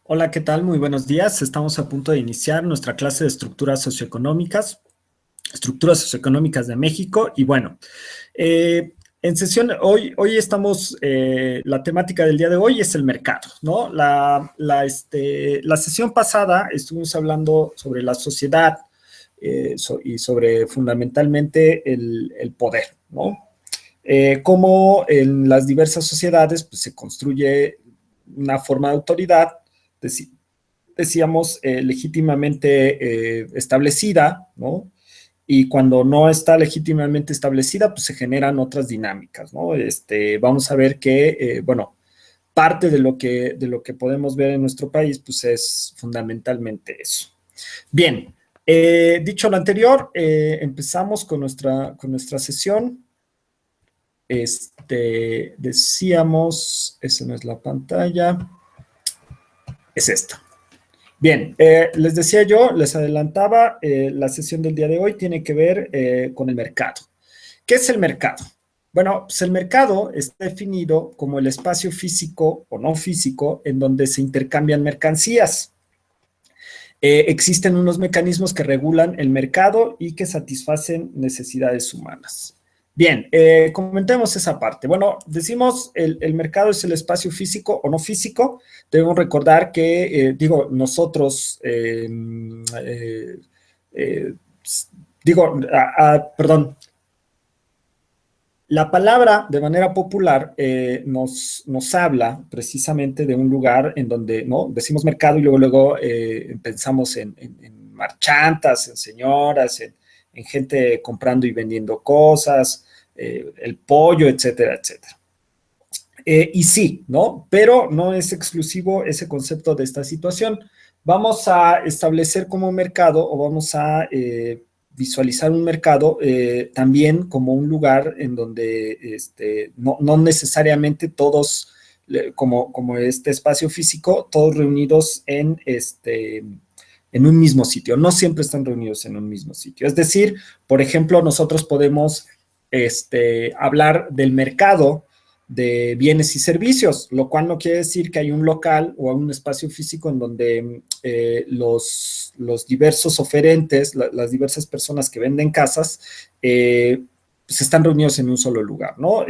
Hola, ¿qué tal? Muy buenos días. Estamos a punto de iniciar nuestra clase de estructuras socioeconómicas de México. Y bueno, en sesión, hoy estamos, la temática del día de hoy es el mercado, ¿no? La sesión pasada estuvimos hablando sobre la sociedad y sobre fundamentalmente el poder, ¿no? Cómo en las diversas sociedades pues, se construye una forma de autoridad, decíamos, legítimamente establecida, ¿no? Y cuando no está legítimamente establecida, pues se generan otras dinámicas, ¿no? Vamos a ver que, bueno, parte de lo que podemos ver en nuestro país, pues es fundamentalmente eso. Bien, dicho lo anterior, empezamos con nuestra sesión. Decíamos, esa no es la pantalla, es esta. Bien, les decía yo, les adelantaba, la sesión del día de hoy tiene que ver con el mercado. ¿Qué es el mercado? Bueno, pues el mercado está definido como el espacio físico o no físico en donde se intercambian mercancías. Existen unos mecanismos que regulan el mercado y que satisfacen necesidades humanas. Bien, comentemos esa parte. Bueno, decimos el mercado es el espacio físico o no físico. Debemos recordar que, nosotros, eh, perdón, la palabra, de manera popular, nos habla precisamente de un lugar en donde, ¿no? Decimos mercado y luego pensamos en marchantas, en señoras, en gente comprando y vendiendo cosas, el pollo, etcétera, etcétera. Y sí, ¿no? Pero no es exclusivo ese concepto de esta situación. Vamos a establecer como mercado o vamos a visualizar un mercado también como un lugar en donde no necesariamente todos, como este espacio físico, todos reunidos en un mismo sitio. No siempre están reunidos en un mismo sitio. Es decir, por ejemplo, nosotros podemos hablar del mercado de bienes y servicios, lo cual no quiere decir que hay un local o un espacio físico en donde los diversos oferentes, las diversas personas que venden casas, pues están reunidos en un solo lugar, ¿no?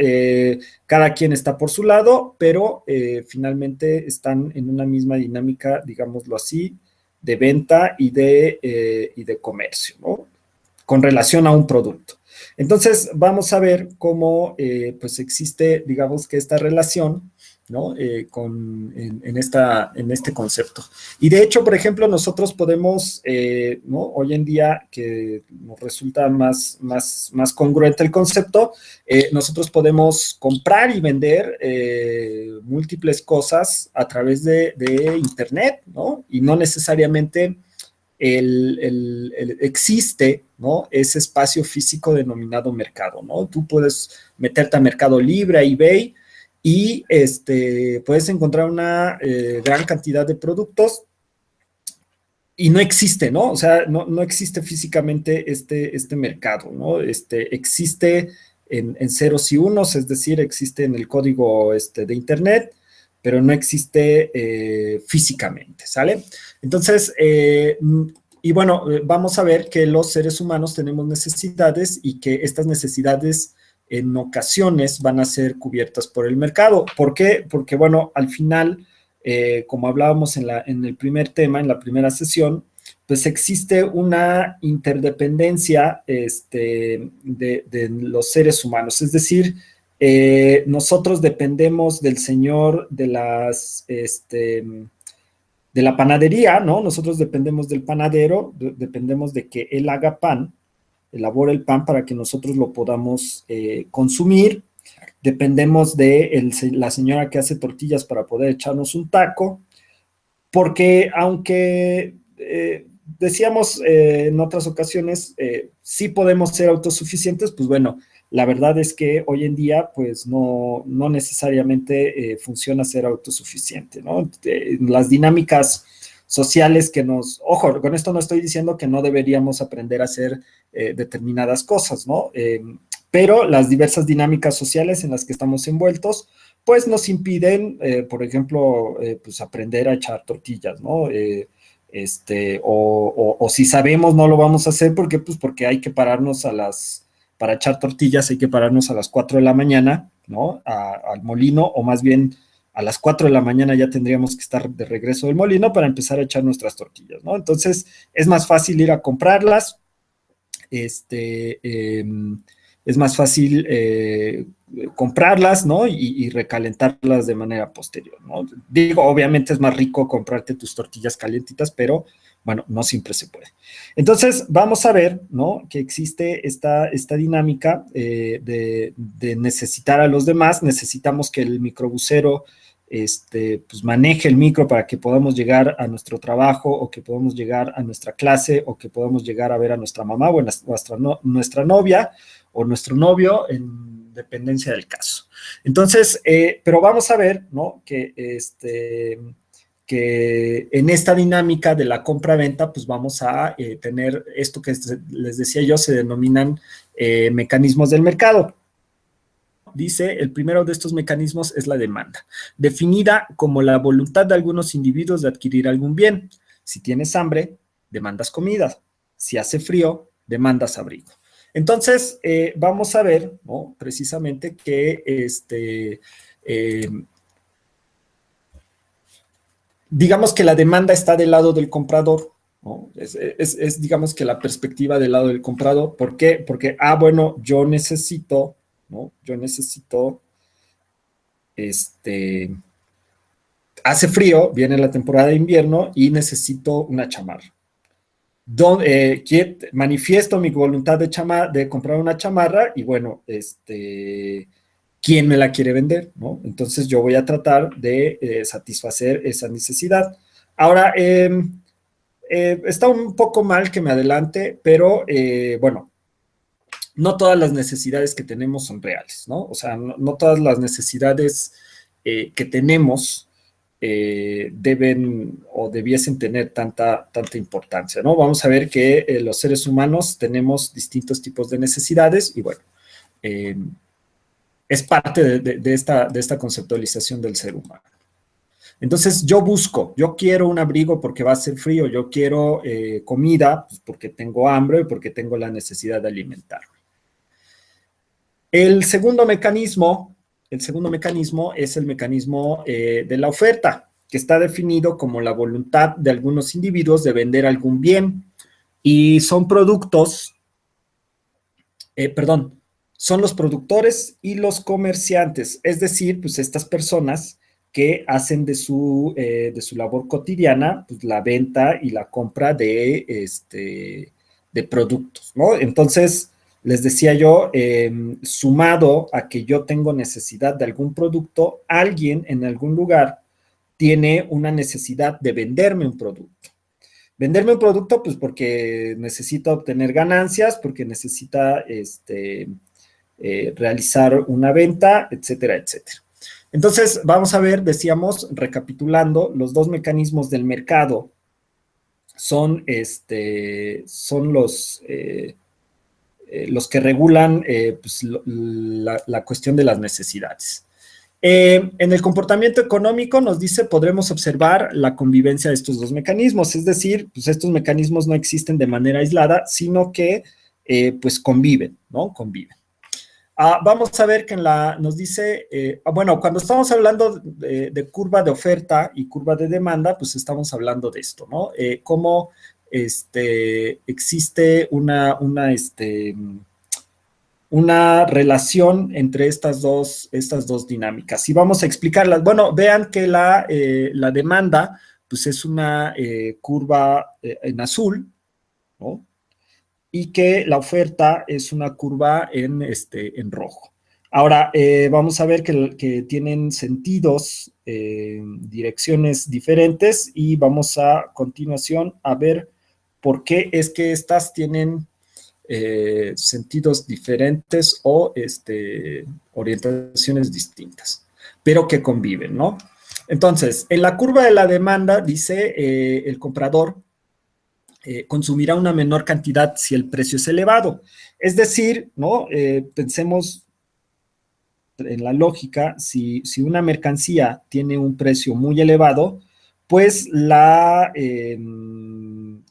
Cada quien está por su lado, pero finalmente están en una misma dinámica, digámoslo así, de venta y de comercio, ¿no? Con relación a un producto. Entonces, vamos a ver cómo pues existe, digamos que esta relación, ¿no? En este concepto. Y de hecho, por ejemplo, nosotros podemos, ¿no? Hoy en día, que nos resulta más congruente el concepto, nosotros podemos comprar y vender múltiples cosas a través de Internet, ¿no? Y no necesariamente existe, ¿no? Ese espacio físico denominado mercado, ¿no? Tú puedes meterte a Mercado Libre, a eBay, y puedes encontrar una gran cantidad de productos y no existe, ¿no? O sea, no existe físicamente este mercado, ¿no? Existe en ceros y unos, es decir, existe en el código de Internet, pero no existe físicamente, ¿sale? Entonces, y bueno, vamos a ver que los seres humanos tenemos necesidades y que estas necesidades en ocasiones van a ser cubiertas por el mercado. ¿Por qué? Porque, bueno, al final, como hablábamos en el primer tema, en la primera sesión, pues existe una interdependencia de los seres humanos. Es decir, nosotros dependemos del señor de la panadería, ¿no? Nosotros dependemos del panadero, dependemos de que él haga pan, elabore el pan para que nosotros lo podamos consumir. Dependemos de la señora que hace tortillas para poder echarnos un taco, porque aunque decíamos en otras ocasiones, sí podemos ser autosuficientes, pues bueno, la verdad es que hoy en día, pues no necesariamente funciona ser autosuficiente, ¿no? Las dinámicas sociales ojo, con esto no estoy diciendo que no deberíamos aprender a hacer determinadas cosas, ¿no? Pero las diversas dinámicas sociales en las que estamos envueltos, pues nos impiden, por ejemplo, pues aprender a echar tortillas, ¿no? O si sabemos no lo vamos a hacer porque, pues porque hay que pararnos para echar tortillas hay que pararnos a las 4 de la mañana, ¿no? Al molino, o más bien a las 4 de la mañana ya tendríamos que estar de regreso del molino para empezar a echar nuestras tortillas, ¿no? Entonces, es más fácil ir a comprarlas, este, eh, es más fácil comprarlas, ¿no? Y recalentarlas de manera posterior, ¿no? Digo, obviamente es más rico comprarte tus tortillas calientitas, pero bueno, no siempre se puede. Entonces, vamos a ver, ¿no? Que existe esta dinámica de necesitar a los demás, necesitamos que el microbusero pues maneje el micro para que podamos llegar a nuestro trabajo o que podamos llegar a nuestra clase o que podamos llegar a ver a nuestra mamá o a nuestra novia o nuestro novio en dependencia del caso. Entonces, pero vamos a ver, ¿no? Que en esta dinámica de la compra-venta, pues vamos a tener esto que les decía yo, se denominan mecanismos del mercado. Dice, el primero de estos mecanismos es la demanda, definida como la voluntad de algunos individuos de adquirir algún bien. Si tienes hambre, demandas comida. Si hace frío, demandas abrigo. Entonces, vamos a ver, ¿no? Precisamente que digamos que la demanda está del lado del comprador, ¿no? Digamos que la perspectiva del lado del comprador. ¿Por qué? Porque, bueno, yo necesito, ¿no? Yo necesito, hace frío, viene la temporada de invierno y necesito una chamarra. Manifiesto mi voluntad de comprar una chamarra y bueno, ¿quién me la quiere vender? ¿No? Entonces yo voy a tratar de satisfacer esa necesidad. Ahora, está un poco mal que me adelante, pero bueno, no todas las necesidades que tenemos son reales, ¿no? O sea, no todas las necesidades que tenemos deben o debiesen tener tanta importancia, ¿no? Vamos a ver que los seres humanos tenemos distintos tipos de necesidades y bueno, es parte de esta conceptualización del ser humano. Entonces yo quiero un abrigo porque va a ser frío, yo quiero comida pues, porque tengo hambre y porque tengo la necesidad de alimentarme. El segundo mecanismo es el mecanismo de la oferta, que está definido como la voluntad de algunos individuos de vender algún bien. Y son productos, son los productores y los comerciantes, es decir, pues estas personas que hacen de su labor cotidiana pues, la venta y la compra de productos, ¿no? Entonces, les decía yo, sumado a que yo tengo necesidad de algún producto, alguien en algún lugar tiene una necesidad de venderme un producto. Venderme un producto, pues porque necesita obtener ganancias, porque necesita realizar una venta, etcétera, etcétera. Entonces, vamos a ver, decíamos, recapitulando, los dos mecanismos del mercado son los que regulan pues, la cuestión de las necesidades. En el comportamiento económico nos dice, podremos observar la convivencia de estos dos mecanismos, es decir, pues estos mecanismos no existen de manera aislada, sino que pues conviven, ¿no? Conviven. Vamos a ver que nos dice, bueno, cuando estamos hablando de curva de oferta y curva de demanda, pues estamos hablando de esto, ¿no? Cómo existe una relación entre estas dos dinámicas. Y vamos a explicarlas. Bueno, vean que la demanda, pues es una curva en azul, ¿no? Y que la oferta es una curva en rojo. Ahora, vamos a ver que tienen sentidos, direcciones diferentes y vamos a continuación a ver por qué es que estas tienen sentidos diferentes o orientaciones distintas, pero que conviven, ¿no? Entonces, en la curva de la demanda, dice el comprador, consumirá una menor cantidad si el precio es elevado. Es decir, ¿no? Pensemos en la lógica, si una mercancía tiene un precio muy elevado, pues la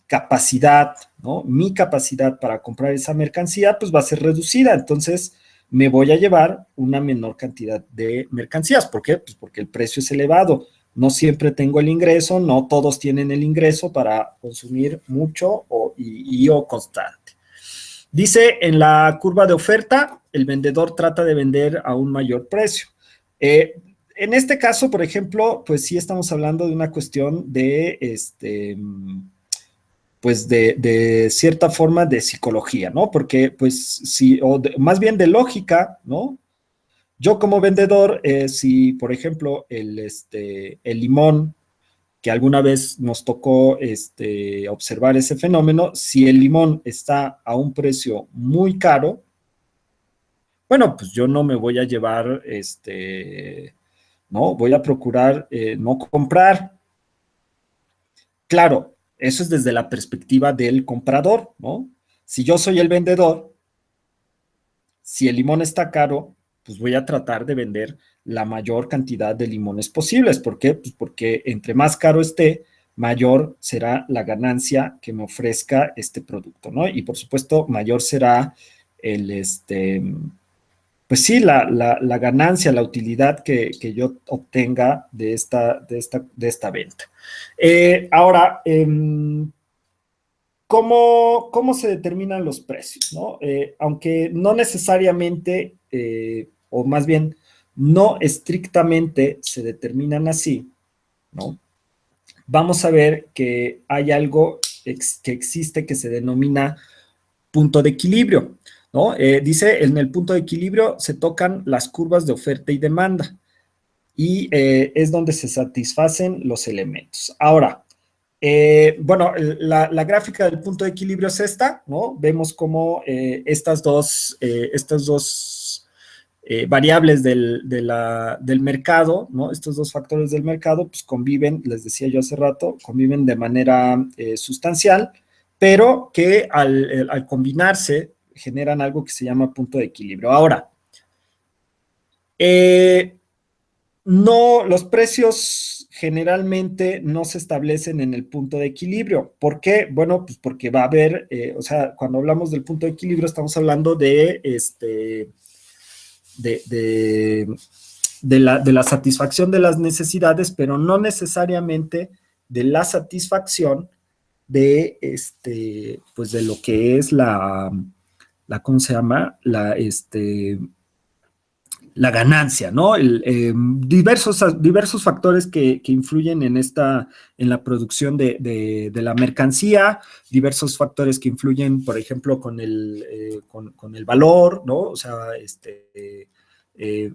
capacidad, ¿no? Mi capacidad para comprar esa mercancía, pues va a ser reducida. Entonces, me voy a llevar una menor cantidad de mercancías. ¿Por qué? Pues porque el precio es elevado. No siempre tengo el ingreso, no todos tienen el ingreso para consumir mucho o constante. Dice, en la curva de oferta, el vendedor trata de vender a un mayor precio. En este caso, por ejemplo, pues sí estamos hablando de una cuestión de, pues de cierta forma de psicología, ¿no? Porque, pues, sí, más bien de lógica, ¿no? Yo como vendedor, si, por ejemplo, el limón, que alguna vez nos tocó observar ese fenómeno, si el limón está a un precio muy caro, bueno, pues yo no me voy a llevar, no, voy a procurar no comprar. Claro, eso es desde la perspectiva del comprador, ¿no? Si yo soy el vendedor, si el limón está caro, pues voy a tratar de vender la mayor cantidad de limones posibles. ¿Por qué? Pues porque entre más caro esté, mayor será la ganancia que me ofrezca este producto, ¿no? Y por supuesto, mayor será el, pues sí, la ganancia, la utilidad que yo obtenga de esta venta. Ahora, ¿cómo se determinan los precios? ¿No? Aunque no necesariamente, o más bien, no estrictamente se determinan así, ¿no? Vamos a ver que hay algo que existe que se denomina punto de equilibrio, ¿no? Dice, en el punto de equilibrio se tocan las curvas de oferta y demanda y es donde se satisfacen los elementos. Ahora, bueno, la gráfica del punto de equilibrio es esta, ¿no? Vemos cómo estas dos variables del mercado, ¿no? Estos dos factores del mercado, pues conviven, les decía yo hace rato, conviven de manera sustancial, pero que al combinarse generan algo que se llama punto de equilibrio. Ahora, no, los precios generalmente no se establecen en el punto de equilibrio. ¿Por qué? Bueno, pues porque va a haber, o sea, cuando hablamos del punto de equilibrio estamos hablando de, de la satisfacción de las necesidades, pero no necesariamente de la satisfacción pues de lo que es ¿cómo se llama? La ganancia, ¿no? Diversos factores que influyen en la producción de la mercancía, diversos factores que influyen, por ejemplo, con el valor, ¿no? O sea, eh,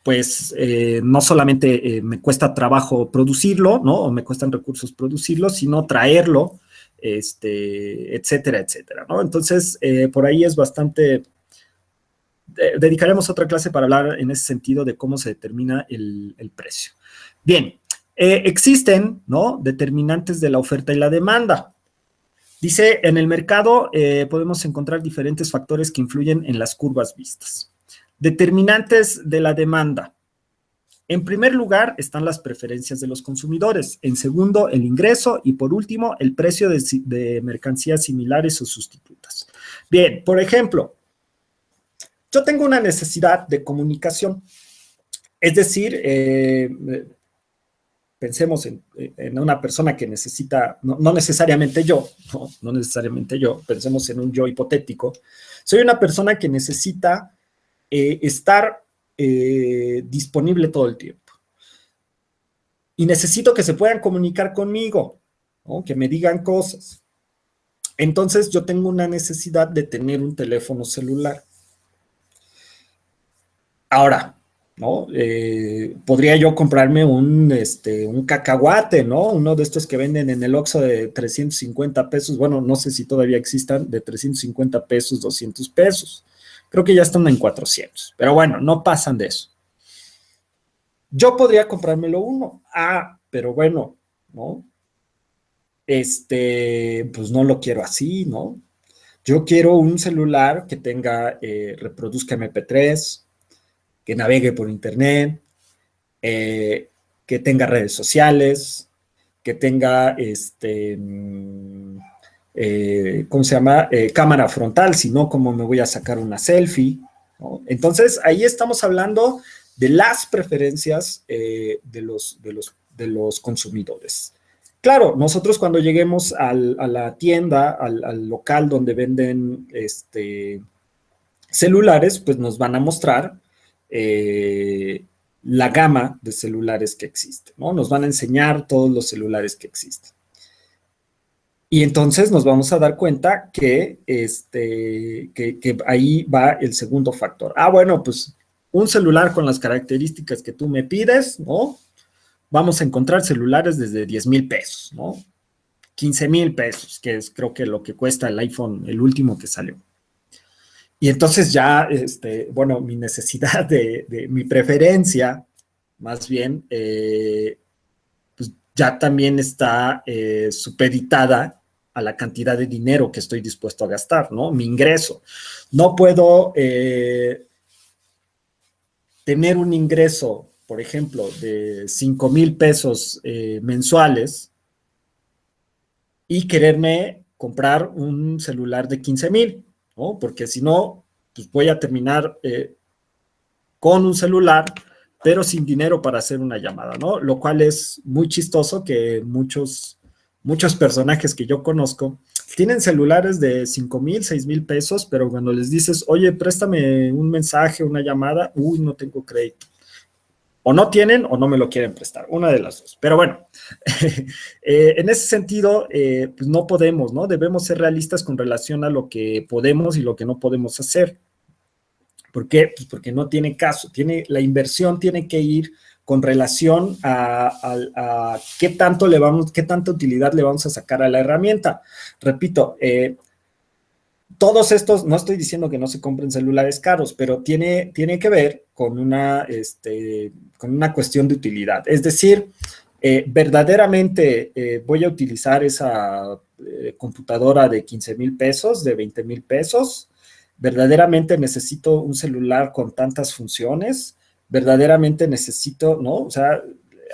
pues no solamente me cuesta trabajo producirlo, ¿no? O me cuestan recursos producirlo, sino traerlo, etcétera, etcétera, ¿no? Entonces, por ahí es bastante dedicaremos otra clase para hablar en ese sentido de cómo se determina el precio. Bien, existen, ¿no? Determinantes de la oferta y la demanda. Dice, en el mercado podemos encontrar diferentes factores que influyen en las curvas vistas. Determinantes de la demanda. En primer lugar están las preferencias de los consumidores. En segundo, el ingreso. Y por último, el precio de mercancías similares o sustitutas. Bien, por ejemplo, yo tengo una necesidad de comunicación. Es decir, pensemos en una persona que necesita, no necesariamente yo, no necesariamente yo, pensemos en un yo hipotético. Soy una persona que necesita estar disponible todo el tiempo. Y necesito que se puedan comunicar conmigo, ¿no? Que me digan cosas. Entonces yo tengo una necesidad de tener un teléfono celular. Ahora, ¿no? Podría yo comprarme un cacahuate, ¿no? Uno de estos que venden en el Oxxo de 350 pesos. Bueno, no sé si todavía existan, de 350 pesos, 200 pesos. Creo que ya están en 400. Pero bueno, no pasan de eso. Yo podría comprármelo uno. Ah, pero bueno, ¿no? Pues no lo quiero así, ¿no? Yo quiero un celular que tenga, reproduzca MP3, que navegue por internet, que tenga redes sociales, que tenga, ¿cómo se llama? Cámara frontal, si no, ¿cómo me voy a sacar una selfie? ¿No? Entonces, ahí estamos hablando de las preferencias de los consumidores. Claro, nosotros cuando lleguemos a la tienda, al local donde venden celulares, pues nos van a mostrar eh, la gama de celulares que existen, ¿no? Nos van a enseñar todos los celulares que existen. Y entonces nos vamos a dar cuenta que ahí va el segundo factor. Ah, bueno, pues un celular con las características que tú me pides, ¿no? Vamos a encontrar celulares desde 10,000 pesos, ¿no? 15,000 pesos, que es creo que lo que cuesta el iPhone, el último que salió. Y entonces ya, bueno, mi necesidad mi preferencia, más bien, pues ya también está supeditada a la cantidad de dinero que estoy dispuesto a gastar, ¿no? Mi ingreso. No puedo tener un ingreso, por ejemplo, de 5,000 pesos mensuales y quererme comprar un celular de 15,000, ¿no? Porque si no, pues voy a terminar con un celular, pero sin dinero para hacer una llamada, ¿no? Lo cual es muy chistoso que muchos personajes que yo conozco tienen celulares de 5,000, 6,000 pesos, pero cuando les dices, oye, préstame un mensaje, una llamada, uy, no tengo crédito. O no tienen o no me lo quieren prestar, una de las dos. Pero bueno, en ese sentido, pues no podemos, ¿no? Debemos ser realistas con relación a lo que podemos y lo que no podemos hacer. ¿Por qué? Pues porque no tiene caso. La inversión tiene que ir con relación a qué tanto qué tanta utilidad le vamos a sacar a la herramienta. Repito, todos estos, no estoy diciendo que no se compren celulares caros, pero tiene que ver con con una cuestión de utilidad. Es decir, verdaderamente voy a utilizar esa computadora de 15,000 pesos, de 20,000 pesos. Verdaderamente necesito un celular con tantas funciones. Verdaderamente necesito, ¿no? O sea,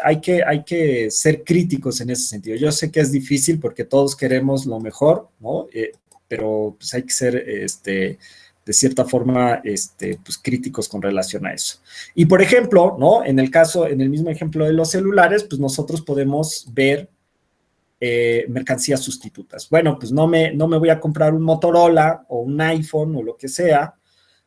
hay que ser críticos en ese sentido. Yo sé que es difícil porque todos queremos lo mejor, ¿no? Pero pues hay que ser, de cierta forma, pues críticos con relación a eso. Y por ejemplo, ¿no? En el mismo ejemplo de los celulares, pues nosotros podemos ver mercancías sustitutas. Bueno, pues no me voy a comprar un Motorola o un iPhone o lo que sea,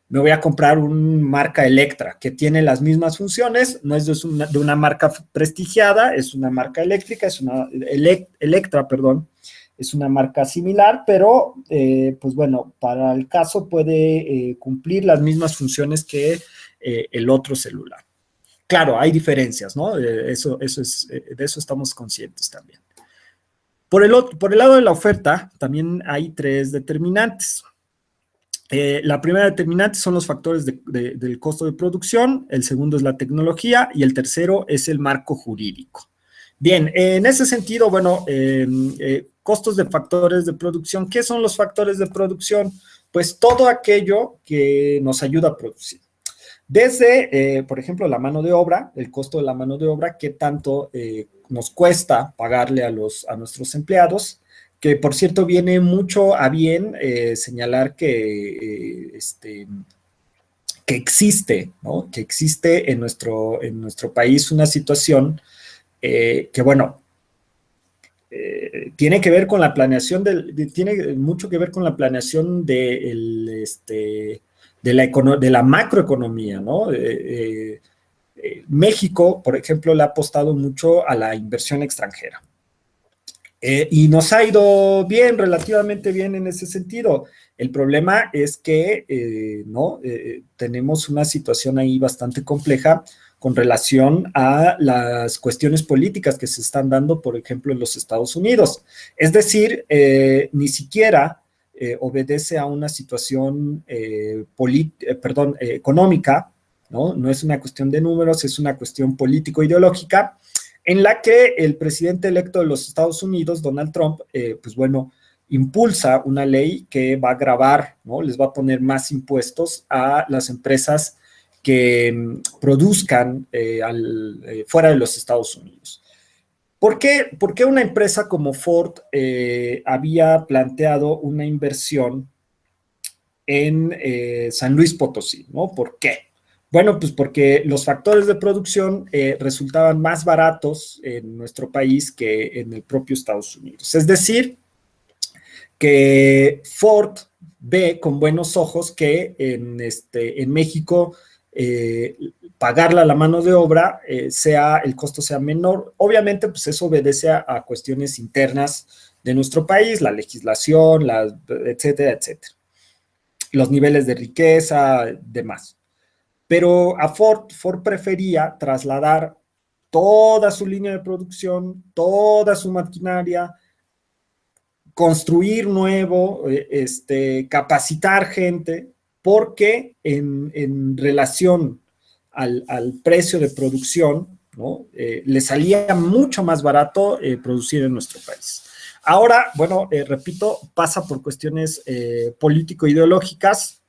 me voy a comprar un marca Electra, que tiene las mismas funciones, no es de una marca prestigiada, es una marca eléctrica, es una Electra, perdón, es una marca similar, pero pues bueno, para el caso puede cumplir las mismas funciones que el otro celular. Claro, hay diferencias, ¿no? De eso estamos conscientes también. Por el lado de la oferta, también hay tres determinantes. La primera determinante son los factores del costo de producción, el segundo es la tecnología y el tercero es el marco jurídico. Bien, en ese sentido, bueno, costos de factores de producción. ¿Qué son los factores de producción? Pues todo aquello que nos ayuda a producir. Desde, por ejemplo, la mano de obra, el costo de la mano de obra, qué tanto nos cuesta pagarle a nuestros empleados, que por cierto viene mucho a bien señalar que existe, ¿no? Que existe en nuestro país una situación que, bueno, tiene que ver con la planeación, tiene mucho que ver con la planeación de la macroeconomía, ¿no? México, por ejemplo, le ha apostado mucho a la inversión extranjera. Y nos ha ido bien, relativamente bien en ese sentido. El problema es que no tenemos una situación ahí bastante compleja con relación a las cuestiones políticas que se están dando, por ejemplo, en los Estados Unidos. Es decir, ni siquiera obedece a una situación económica, ¿no? No es una cuestión de números, es una cuestión político-ideológica en la que el presidente electo de los Estados Unidos, Donald Trump, pues bueno, impulsa una ley que va a gravar, ¿no? Les va a poner más impuestos a las empresas que produzcan fuera de los Estados Unidos. ¿Por qué una empresa como Ford había planteado una inversión en San Luis Potosí, ¿no? ¿Por qué? Bueno, pues porque los factores de producción resultaban más baratos en nuestro país que en el propio Estados Unidos. Es decir, que Ford ve con buenos ojos que en México pagarla a la mano de obra el costo sea menor. Obviamente, pues eso obedece a cuestiones internas de nuestro país, la legislación, etcétera, etcétera. Los niveles de riqueza, demás. Pero a Ford prefería trasladar toda su línea de producción, toda su maquinaria, construir nuevo, capacitar gente, porque en relación al precio de producción, ¿no? Le salía mucho más barato producir en nuestro país. Ahora, bueno, repito, pasa por cuestiones político-ideológicas,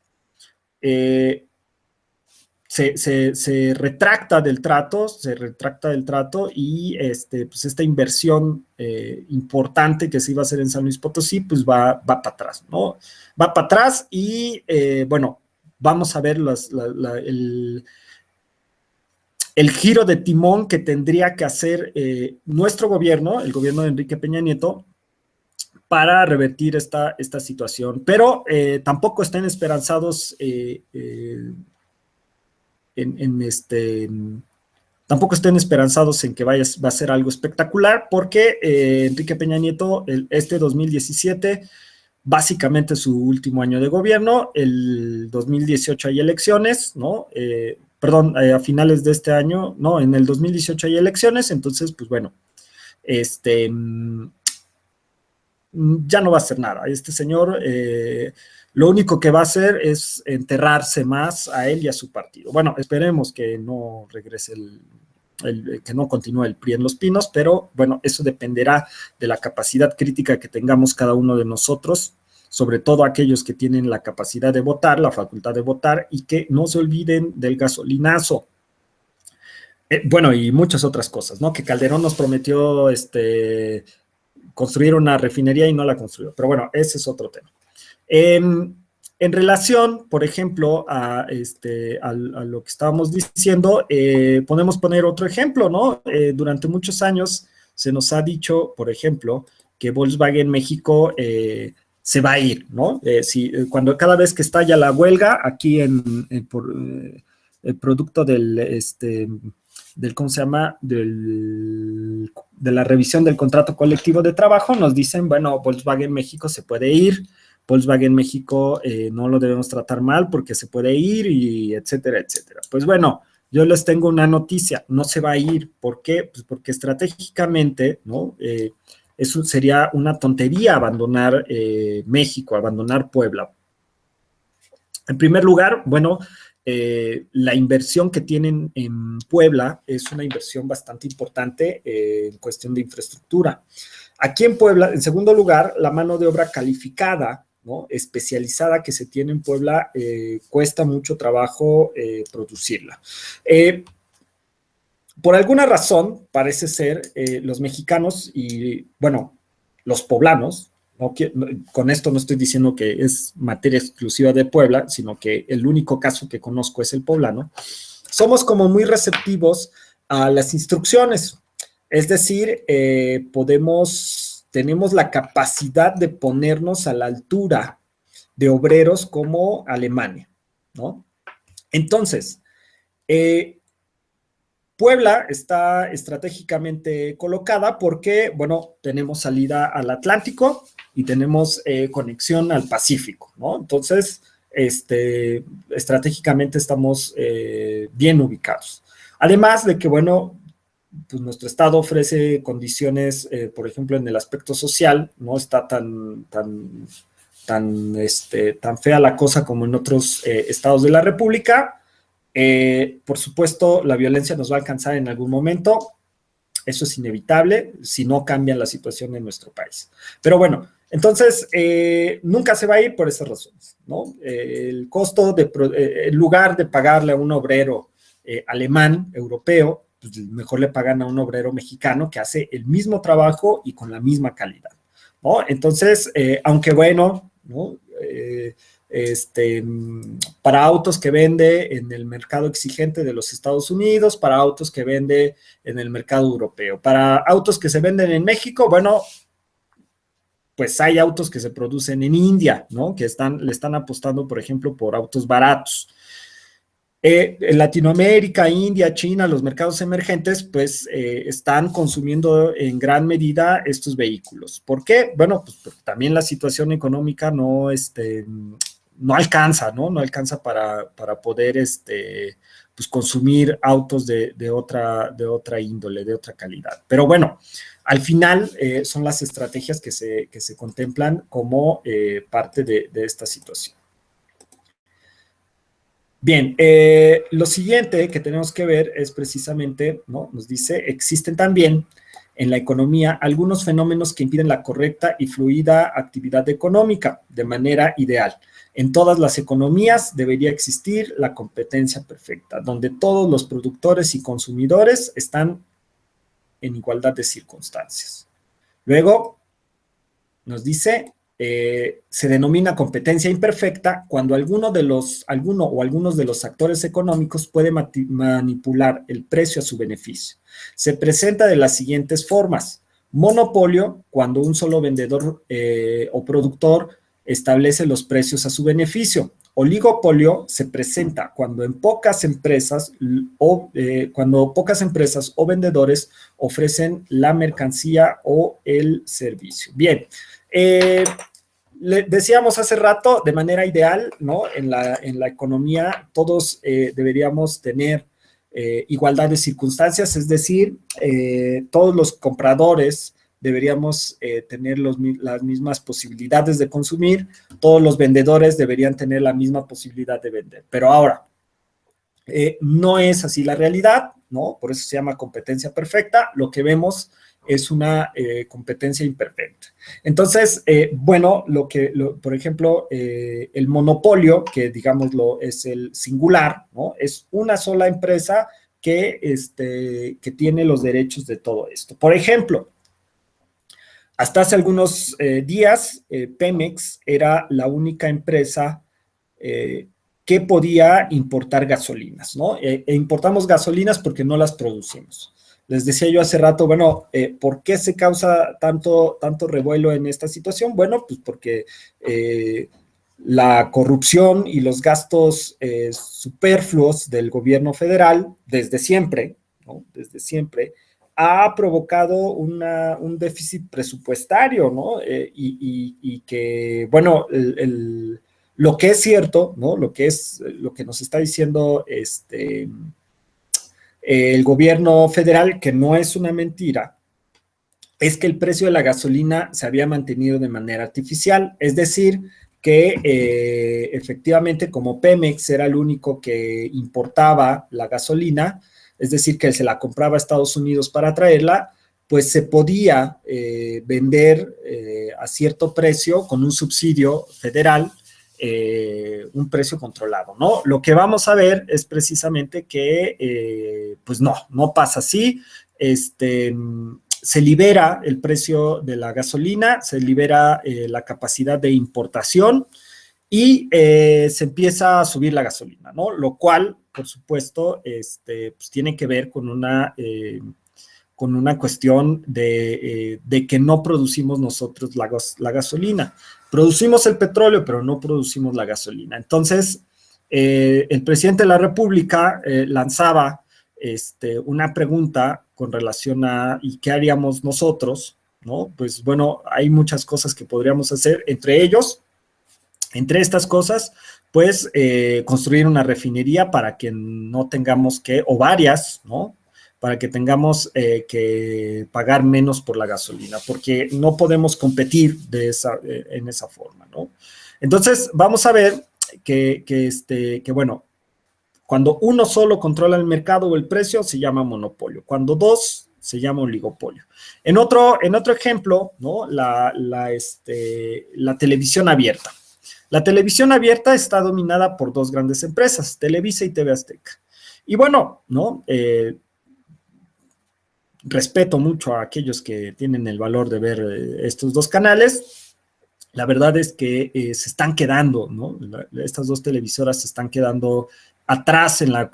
se retracta del trato y pues esta inversión importante que se iba a hacer en San Luis Potosí, pues va para atrás, ¿no? Va para atrás y, bueno, vamos a ver el giro de timón que tendría que hacer nuestro gobierno, el gobierno de Enrique Peña Nieto, para revertir esta situación. Pero tampoco estén esperanzados tampoco estén esperanzados en que va a ser algo espectacular, porque Enrique Peña Nieto, 2017, básicamente su último año de gobierno, el 2018 hay elecciones, ¿no? Perdón, a finales de este año, no, en el 2018 hay elecciones, entonces, pues bueno, ya no va a hacer nada. Este señor lo único que va a hacer es enterrarse más a él y a su partido. Bueno, esperemos que no regrese que no continúe el PRI en Los Pinos, pero bueno, eso dependerá de la capacidad crítica que tengamos cada uno de nosotros, sobre todo aquellos que tienen la capacidad de votar, la facultad de votar, y que no se olviden del gasolinazo. Bueno, y muchas otras cosas, ¿no? Que Calderón nos prometió construir una refinería y no la construyó. Pero bueno, ese es otro tema. En relación, por ejemplo, a lo que estábamos diciendo, podemos poner otro ejemplo, ¿no? Durante muchos años se nos ha dicho, por ejemplo, que Volkswagen México se va a ir, ¿no? Cada vez que estalla la huelga, aquí por el producto ¿cómo se llama? De la revisión del contrato colectivo de trabajo, nos dicen, bueno, Volkswagen México se puede ir, Volkswagen México no lo debemos tratar mal porque se puede ir, y etcétera, etcétera. Pues bueno, yo les tengo una noticia, no se va a ir. ¿Por qué? Pues porque estratégicamente, ¿no? Eso sería una tontería abandonar México, abandonar Puebla. En primer lugar, bueno, la inversión que tienen en Puebla es una inversión bastante importante en cuestión de infraestructura. Aquí en Puebla, en segundo lugar, la mano de obra calificada, ¿no? Especializada que se tiene en Puebla, cuesta mucho trabajo producirla. Por alguna razón, parece ser, los mexicanos y, bueno, los poblanos, con esto no estoy diciendo que es materia exclusiva de Puebla, sino que el único caso que conozco es el poblano, somos como muy receptivos a las instrucciones. Es decir, tenemos la capacidad de ponernos a la altura de obreros como Alemania, ¿no? Entonces, Puebla está estratégicamente colocada porque, bueno, tenemos salida al Atlántico y tenemos conexión al Pacífico, ¿no? Entonces, estratégicamente estamos bien ubicados. Además de que, bueno, pues nuestro estado ofrece condiciones, por ejemplo, en el aspecto social, no está tan fea la cosa como en otros estados de la República. Por supuesto, la violencia nos va a alcanzar en algún momento. Eso es inevitable si no cambian la situación en nuestro país. Pero bueno, entonces nunca se va a ir por esas razones, ¿no? El costo, en lugar de pagarle a un obrero alemán, europeo, pues mejor le pagan a un obrero mexicano que hace el mismo trabajo y con la misma calidad, ¿no? Entonces, aunque bueno, ¿no? Para autos que vende en el mercado exigente de los Estados Unidos, para autos que vende en el mercado europeo, para autos que se venden en México, bueno, pues hay autos que se producen en India, ¿no? Que le están apostando, por ejemplo, por autos baratos. En Latinoamérica, India, China, los mercados emergentes, pues están consumiendo en gran medida estos vehículos. ¿Por qué? Bueno, pues porque también la situación económica no alcanza, ¿no? No alcanza para poder pues consumir autos de otra índole, de otra calidad. Pero bueno, al final son las estrategias que se contemplan como parte de esta situación. Bien, lo siguiente que tenemos que ver es precisamente, ¿no? Nos dice, existen también en la economía algunos fenómenos que impiden la correcta y fluida actividad económica de manera ideal. En todas las economías debería existir la competencia perfecta, donde todos los productores y consumidores están en igualdad de circunstancias. Luego, nos dice, se denomina competencia imperfecta cuando alguno o algunos de los actores económicos puede manipular el precio a su beneficio. Se presenta de las siguientes formas. Monopolio, cuando un solo vendedor o productor establece los precios a su beneficio. Oligopolio se presenta cuando pocas empresas o vendedores ofrecen la mercancía o el servicio. Bien, le decíamos hace rato, de manera ideal, ¿no? En la economía todos deberíamos tener igualdad de circunstancias, es decir, todos los compradores deberíamos tener las mismas posibilidades de consumir, todos los vendedores deberían tener la misma posibilidad de vender. Pero ahora, no es así la realidad, ¿no? Por eso se llama competencia perfecta. Lo que vemos es una competencia imperfecta. Entonces, bueno, por ejemplo, el monopolio, que digámoslo es el singular, ¿no? Es una sola empresa que tiene los derechos de todo esto. Por ejemplo, hasta hace algunos días, Pemex era la única empresa que podía importar gasolinas, ¿no? Importamos gasolinas porque no las producimos. Les decía yo hace rato, bueno, ¿por qué se causa tanto revuelo en esta situación? Bueno, pues porque la corrupción y los gastos superfluos del gobierno federal, desde siempre, ¿no? Desde siempre, ha provocado un déficit presupuestario, ¿no? Y que, bueno, lo que es cierto, ¿no? Lo que nos está diciendo el gobierno federal, que no es una mentira, es que el precio de la gasolina se había mantenido de manera artificial, es decir, que efectivamente como Pemex era el único que importaba la gasolina, es decir, que se la compraba a Estados Unidos para traerla, pues se podía vender a cierto precio con un subsidio federal, un precio controlado, ¿no? Lo que vamos a ver es precisamente que, pues no pasa así. Se libera el precio de la gasolina, se libera la capacidad de importación y se empieza a subir la gasolina, ¿no? Lo cual, por supuesto, pues tiene que ver con una cuestión de que no producimos nosotros la gasolina. Producimos el petróleo, pero no producimos la gasolina. Entonces, el presidente de la República lanzaba una pregunta con relación a ¿y qué haríamos nosotros? ¿No? Pues bueno, hay muchas cosas que podríamos hacer, entre estas cosas, pues construir una refinería para que no tengamos o varias, ¿no? Para que tengamos que pagar menos por la gasolina, porque no podemos competir en esa forma, ¿no? Entonces, vamos a ver que bueno, cuando uno solo controla el mercado o el precio, se llama monopolio. Cuando dos se llama oligopolio. En otro ejemplo, ¿no? La televisión abierta. La televisión abierta está dominada por dos grandes empresas, Televisa y TV Azteca. Y bueno, ¿no? Respeto mucho a aquellos que tienen el valor de ver estos dos canales. La verdad es que se están quedando, ¿no? Estas dos televisoras se están quedando atrás en la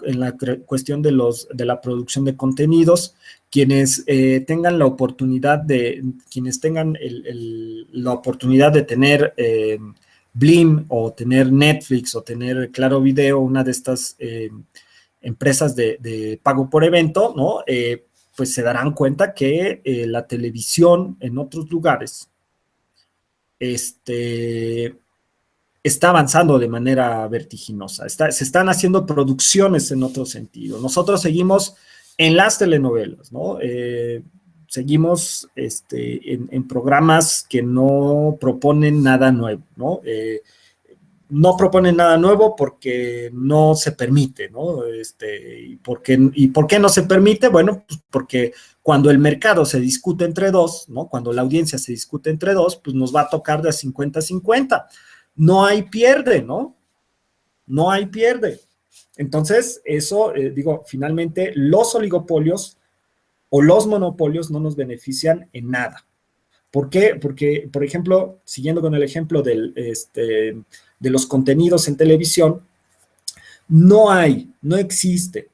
cuestión de la producción de contenidos. Quienes tengan la oportunidad de, la oportunidad de tener Blim o tener Netflix o tener Claro Video, una de estas empresas de pago por evento, ¿no? Pues se darán cuenta que la televisión en otros lugares está avanzando de manera vertiginosa. Se están haciendo producciones en otro sentido. Nosotros seguimos en las telenovelas, ¿no? Seguimos en programas que no proponen nada nuevo, ¿no? No proponen nada nuevo porque no se permite, ¿no? ¿Y por qué no se permite? Bueno, pues porque cuando el mercado se discute entre dos, ¿no? Cuando la audiencia se discute entre dos, pues nos va a tocar de 50-50. No hay pierde, ¿no? No hay pierde. Entonces, eso, finalmente, los oligopolios o los monopolios no nos benefician en nada. ¿Por qué? Porque, por ejemplo, siguiendo con el ejemplo de los contenidos en televisión, no existe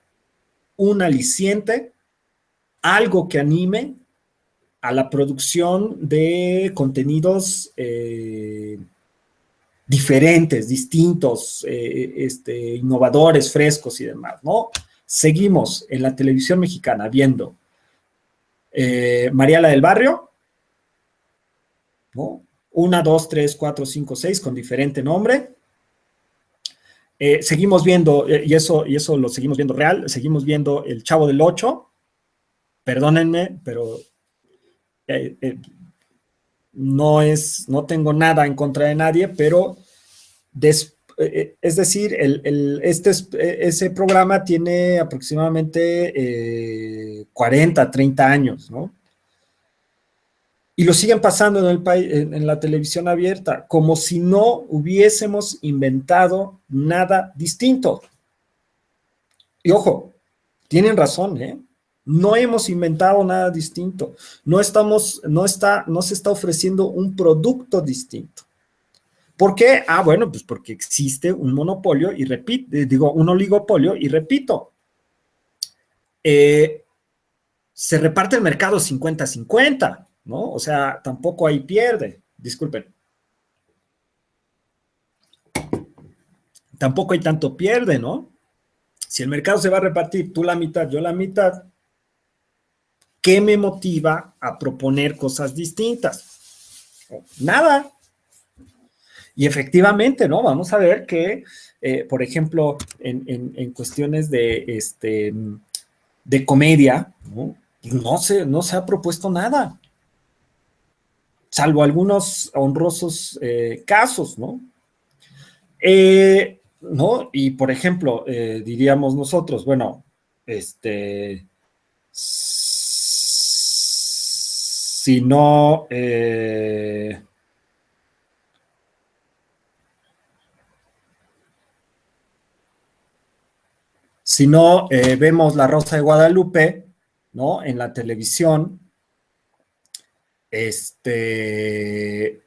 un aliciente, algo que anime a la producción de contenidos diferentes, distintos, innovadores, frescos y demás, ¿no? Seguimos en la televisión mexicana viendo Mariala del Barrio, ¿no? 1, 2, 3, 4, 5, 6 con diferente nombre. Seguimos viendo, y eso lo seguimos viendo real, seguimos viendo El Chavo del Ocho. Perdónenme, pero no tengo nada en contra de nadie, pero es decir, ese programa tiene aproximadamente 40, 30 años, ¿no? Y lo siguen pasando en el país, en la televisión abierta, como si no hubiésemos inventado nada distinto. Y ojo, tienen razón, ¿eh? No hemos inventado nada distinto. No se está ofreciendo un producto distinto. ¿Por qué? Ah, bueno, pues porque existe un monopolio y un oligopolio y repito, se reparte el mercado 50-50. ¿No? O sea, tampoco hay pierde. Disculpen. Tampoco hay tanto pierde, ¿no? Si el mercado se va a repartir, tú la mitad, yo la mitad, ¿qué me motiva a proponer cosas distintas? Nada. Y efectivamente, ¿no? Vamos a ver que, por ejemplo, en cuestiones de comedia, ¿no? No se ha propuesto nada. Salvo algunos honrosos casos, ¿no? ¿No? Y, por ejemplo, diríamos nosotros, bueno, si no, vemos La Rosa de Guadalupe, ¿no? En la televisión, pues le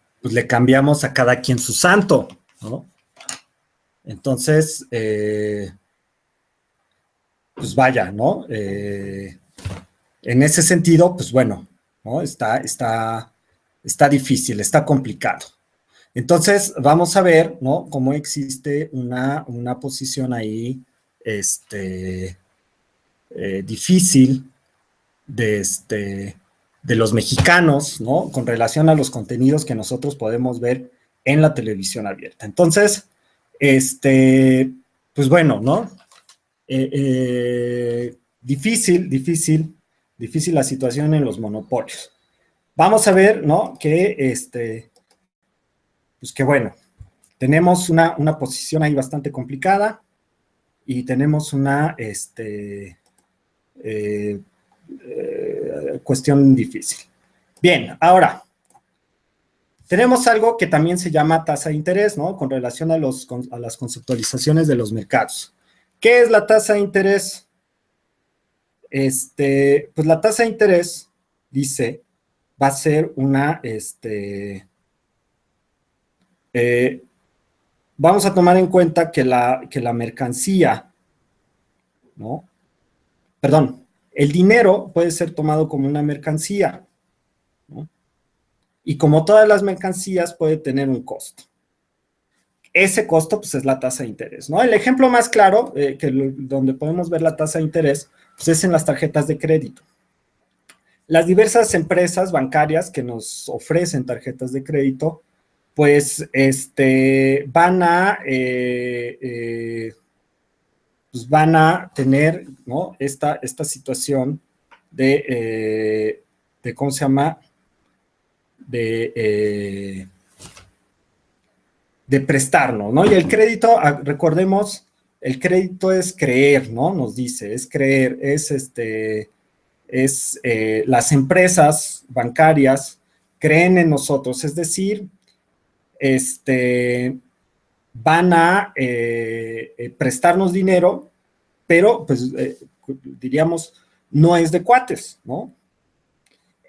cambiamos a cada quien su santo, ¿no? Entonces, pues vaya, ¿no? En ese sentido, pues bueno, ¿no? Está difícil, está complicado. Entonces, vamos a ver, ¿no? Cómo existe una posición ahí, difícil de los mexicanos, ¿no? Con relación a los contenidos que nosotros podemos ver en la televisión abierta. Entonces, pues bueno, ¿no? Difícil la situación en los monopolios. Vamos a ver, ¿no? Que, pues que bueno, tenemos una posición ahí bastante complicada y tenemos cuestión difícil. Bien, ahora, tenemos algo que también se llama tasa de interés, ¿no? Con relación a las conceptualizaciones de los mercados. ¿Qué es la tasa de interés? Pues la tasa de interés, dice, va a ser una, vamos a tomar en cuenta que la mercancía, ¿no? Perdón, el dinero puede ser tomado como una mercancía, ¿no? Y como todas las mercancías puede tener un costo. Ese costo, pues, es la tasa de interés, ¿no? El ejemplo más claro, donde podemos ver la tasa de interés, pues, es en las tarjetas de crédito. Las diversas empresas bancarias que nos ofrecen tarjetas de crédito, pues, pues van a tener, ¿no? Esta situación de ¿cómo se llama? De prestarnos, ¿no? Y el crédito, recordemos, el crédito es creer, ¿no? Nos dice, es creer, las empresas bancarias creen en nosotros, es decir, van a prestarnos dinero, pero, pues, diríamos, no es de cuates, ¿no?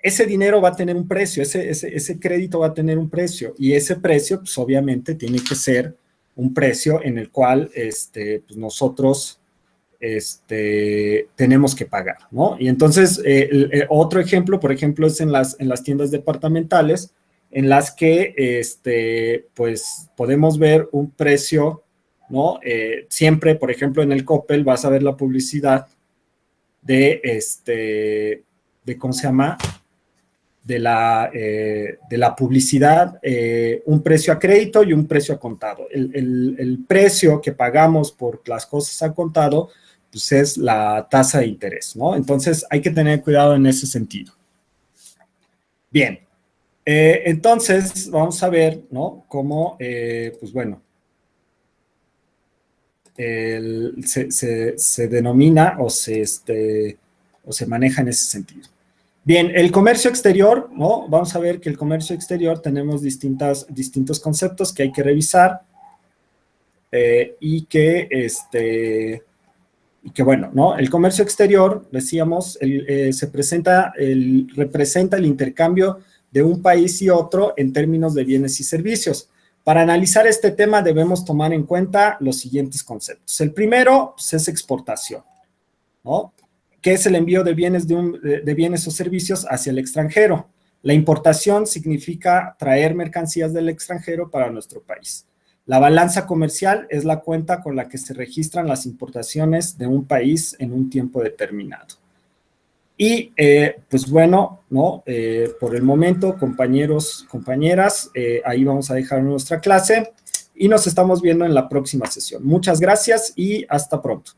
Ese dinero va a tener un precio, ese crédito va a tener un precio, y ese precio, pues, obviamente, tiene que ser un precio en el cual pues nosotros tenemos que pagar, ¿no? Y entonces, otro ejemplo, por ejemplo, es en las tiendas departamentales, en las que, pues, podemos ver un precio, ¿no? Siempre, por ejemplo, en el Coppel vas a ver la publicidad de ¿cómo se llama? De la publicidad, un precio a crédito y un precio a contado. El precio que pagamos por las cosas a contado, pues, es la tasa de interés, ¿no? Entonces, hay que tener cuidado en ese sentido. Bien, entonces, vamos a ver, ¿no? Cómo, pues, bueno, se denomina o se maneja en ese sentido. Bien, el comercio exterior, ¿no? Vamos a ver que el comercio exterior tenemos distintos conceptos que hay que revisar, y que, bueno, ¿no? El comercio exterior, decíamos, representa el intercambio de un país y otro en términos de bienes y servicios. Para analizar este tema debemos tomar en cuenta los siguientes conceptos. El primero, pues, es exportación, ¿no? ¿Qué es el envío de bienes o servicios hacia el extranjero? La importación significa traer mercancías del extranjero para nuestro país. La balanza comercial es la cuenta con la que se registran las importaciones de un país en un tiempo determinado. Y, pues, bueno, ¿no? Por el momento, compañeros, compañeras, ahí vamos a dejar nuestra clase y nos estamos viendo en la próxima sesión. Muchas gracias y hasta pronto.